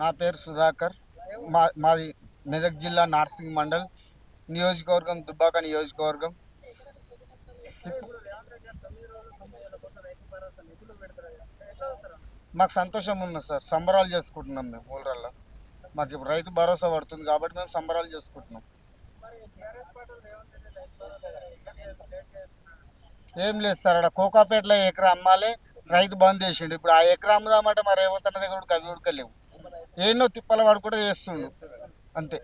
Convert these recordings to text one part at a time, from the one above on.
నా పేరు సుధాకర్. మాది మెదక్ జిల్లా నార్సింగ్ మండల్ నియోజకవర్గం, దుబ్బాక నియోజకవర్గం. మాకు సంతోషం ఉన్నది సార్, సంబరాలు చేసుకుంటున్నాం మేము ఊళ్ళల్లో. మాకు ఇప్పుడు రైతు భరోసా పడుతుంది కాబట్టి మేము సంబరాలు చేసుకుంటున్నాం. ఏం లేదు సార్, అక్కడ కోకాపేటలో ఎకరా అమ్మాలి, రైతు బంద్ చేసిండు. ఇప్పుడు ఆ ఎకరా అమ్ముదామంటే మరి రేవంత్ అన్న దగ్గర కూడా అవి ఉడకలేవు. ఎన్నో తిప్పల వాడు కూడా చేస్తుండు అంతే.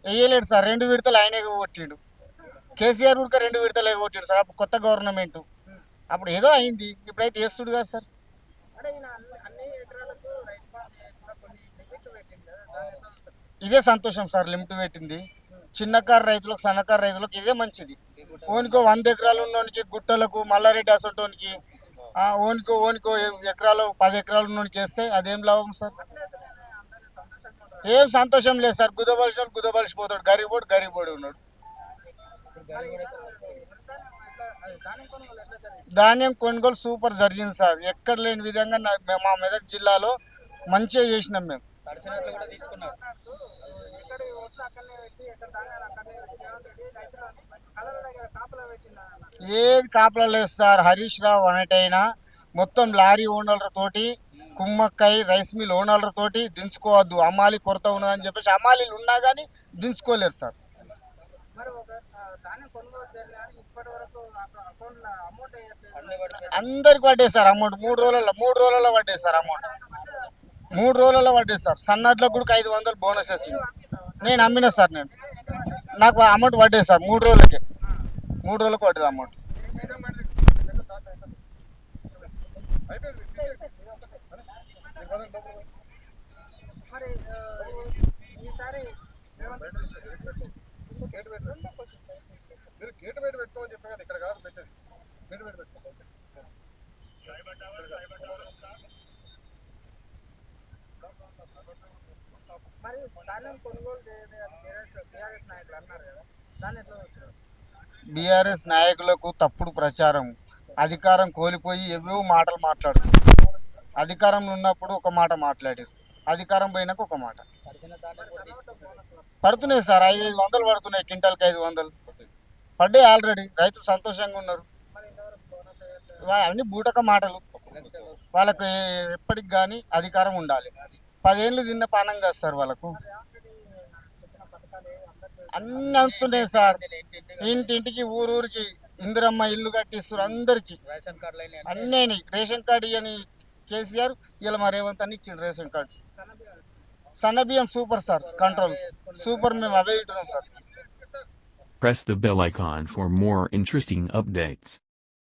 వేయలేడు సార్, 2 విడతలు ఆయనే కొట్టిండు. కేసీఆర్ కూడా 2 విడతలు కొట్టిండు సార్. అప్పుడు కొత్త గవర్నమెంట్, అప్పుడు ఏదో అయింది, ఇప్పుడైతే వేస్తుడు కదా సార్. ఇదే సంతోషం సార్, లిమిట్ పెట్టింది. చిన్నకారు రైతులకు, సన్నకారు రైతులకు ఇదే మంచిది. ఓనికో 100 ఎకరాలు ఉన్నోనికి, గుట్టలకు, మల్లారెడ్డి అసంటోనికి, ఓనికో ఓనికో ఎకరాలు 10 ఎకరాలు ఉన్నోనికి వేస్తే అదేం లాభం సార్? ఏం సంతోషం లేదు సార్. గుదబలిసినోడు గుదబలిసిపోతాడు, గరీబోడు గరీబోడు ఉన్నాడు. ధాన్యం కొనుగోలు సూపర్ జరిగింది సార్, ఎక్కడ లేని విధంగా మా మెదక్ జిల్లాలో మంచిగా చేసినాం మేము. ఏది కాపలా లేదు సార్. హరీష్ రావు అనేటైనా మొత్తం లారీ ఓనర్లతోటి కుమ్మక్కై, రైస్ మిల్ ఓనర్లతోటి దించుకోవద్దు, అమ్మాలి కొరత ఉన్నదని చెప్పేసి అమ్మాలీలు ఉన్నా కానీ దించుకోలేరు సార్. అందరికి పడ్డాయి సార్ అమౌంట్. 3 రోజులలో పడ్డాయి సార్ అమౌంట్. 3 రోజులలో పడ్డాయి సార్. సన్నడ్లకు కూడా 500 బోనస్ వేసింది. నేను అమ్మినా సార్, నాకు అమౌంట్ పడ్డాయి సార్ 3 రోజులకే. 3 రోజులకు పడ్డది అమౌంట్. బీఆర్ఎస్ నాయకులకు తప్పుడు ప్రచారం, అధికారం కోల్పోయి ఏవో మాటలు మాట్లాడుతుంది. అధికారంలో ఉన్నప్పుడు ఒక మాట మాట్లాడారు, అధికారం పోయినాక ఒక మాట. పడుతున్నాయి సార్, 500 పడుతున్నాయి, క్వింటాల్కి 500 పడ్డాయి ఆల్రెడీ. రైతులు సంతోషంగా ఉన్నారు. అన్ని బూటక మాటలు. వాళ్ళకు ఎప్పటికి కానీ అధికారం ఉండాలి. 10 ఏళ్ళు తిన్న పానం కాదు సార్ వాళ్ళకు. అన్ని అందుతున్నాయి సార్, ఇంటింటికి ఊరూరికి ఇందిరమ్మ ఇల్లు కట్టిస్తారు అందరికి. అన్నీ రేషన్ కార్డు ఇవ్వని కేసీఆర్, ఇలా మా రేవంత్ అని ఇచ్చిండు రేషన్ కార్డు. సన్న బియ్యం సూపర్ సార్, కంట్రోల్ సూపర్, మేము అవే తింటున్నాం sir. Press the bell icon for more interesting updates.